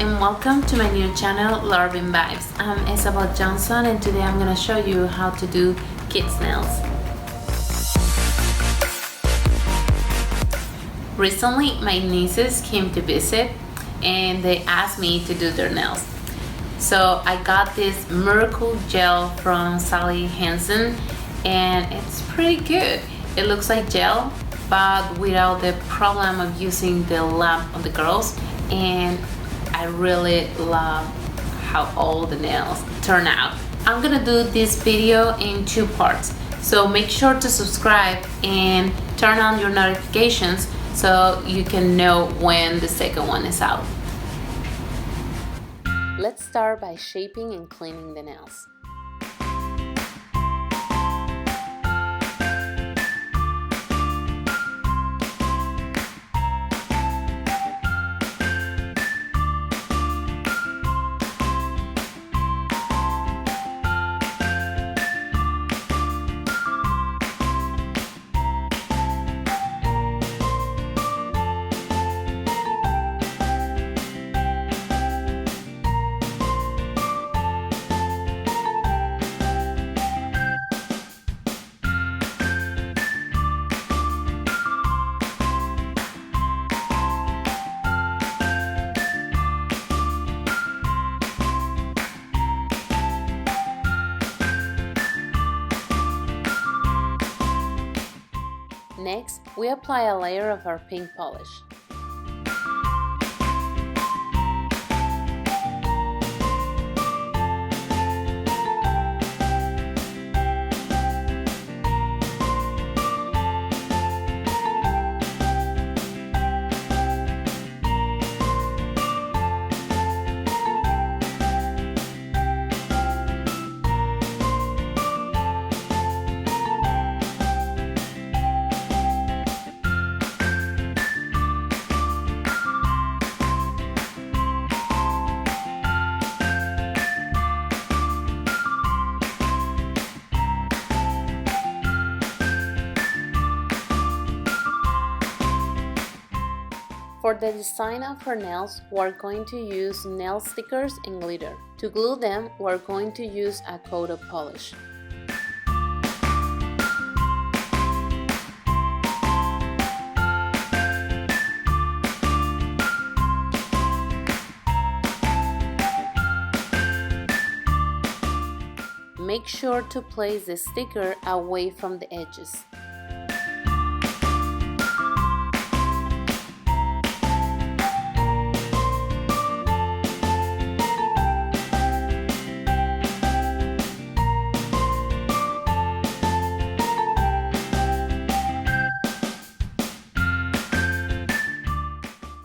and welcome to my new channel, Larvin Vibes. I'm Isabel Johnson and today I'm gonna show you how to do kids' nails. Recently, my nieces came to visit and they asked me to do their nails. So I got this miracle gel from Sally Hansen and it's pretty good. It looks like gel, but without the problem of using the lamp on the girls, and I really love how all the nails turn out. I'm gonna do this video in 2 parts, so make sure to subscribe and turn on your notifications so you can know when the second one is out. Let's start by shaping and cleaning the nails. Next, we apply a layer of our pink polish. For the design of her nails, we're going to use nail stickers and glitter. To glue them, we're going to use a coat of polish. Make sure to place the sticker away from the edges.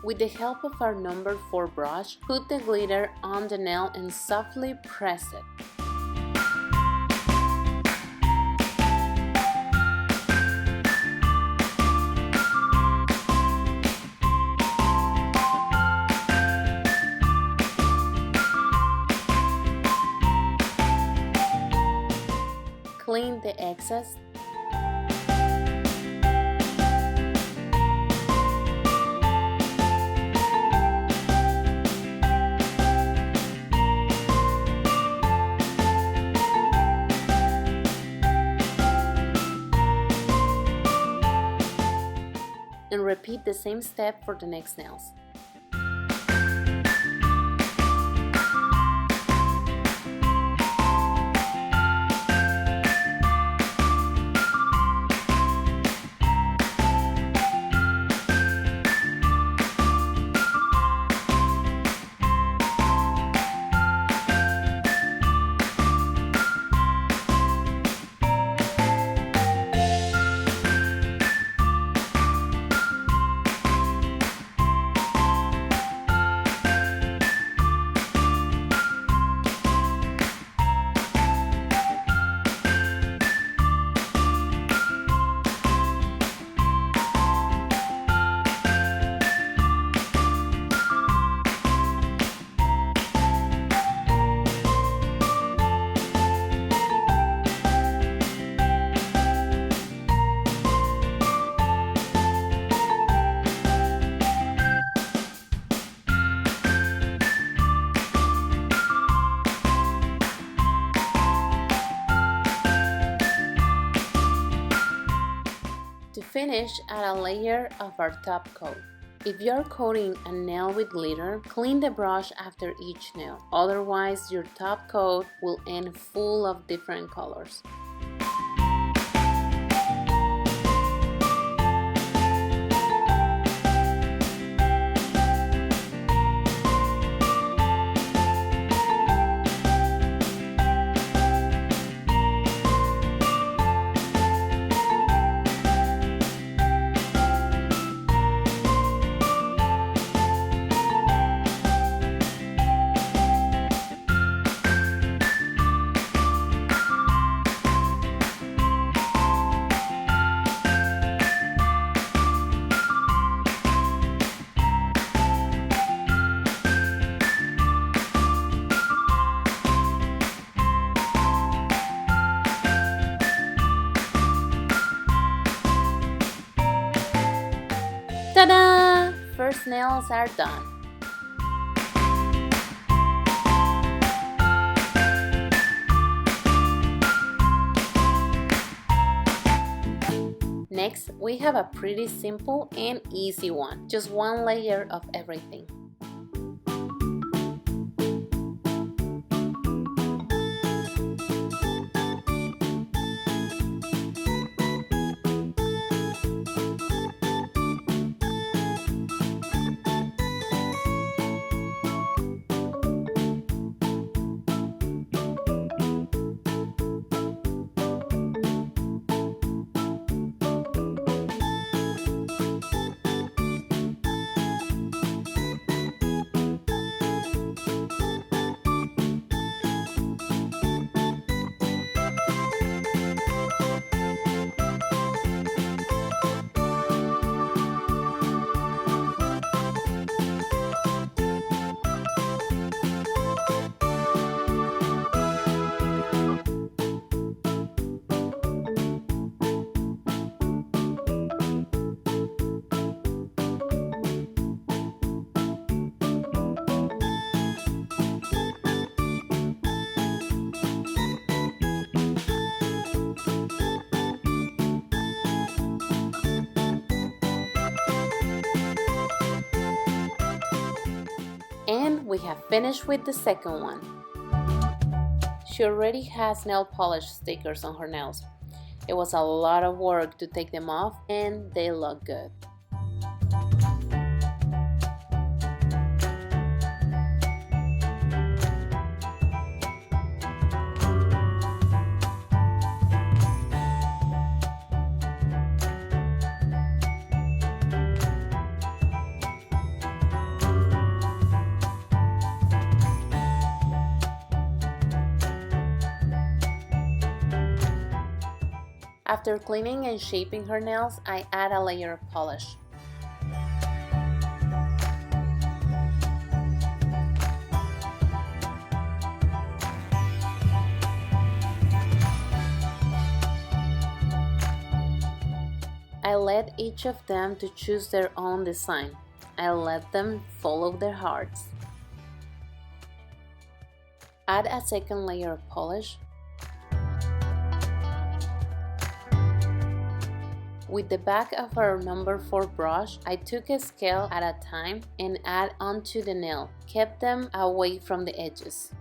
With the help of our number 4 brush, put the glitter on the nail and softly press it. Clean the excess. And repeat the same step for the next nails. finish, add a layer of our top coat. If you're coating a nail with glitter, clean the brush after each nail. Otherwise, your top coat will end full of different colors. Ta-da! First nails are done. Next, we have a pretty simple and easy one. Just one layer of everything. And we have finished with the second one. She already has nail polish stickers on her nails. It was a lot of work to take them off, and they look good. After cleaning and shaping her nails, I add a layer of polish. I let each of them to choose their own design. I let them follow their hearts. Add a second layer of polish. With the back of our number 4 brush, I took a scale at a time and add onto the nail, kept them away from the edges.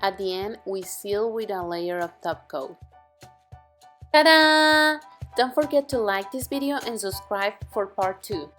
At the end, we seal with a layer of top coat. Ta-da! Don't forget to like this video and subscribe for part 2.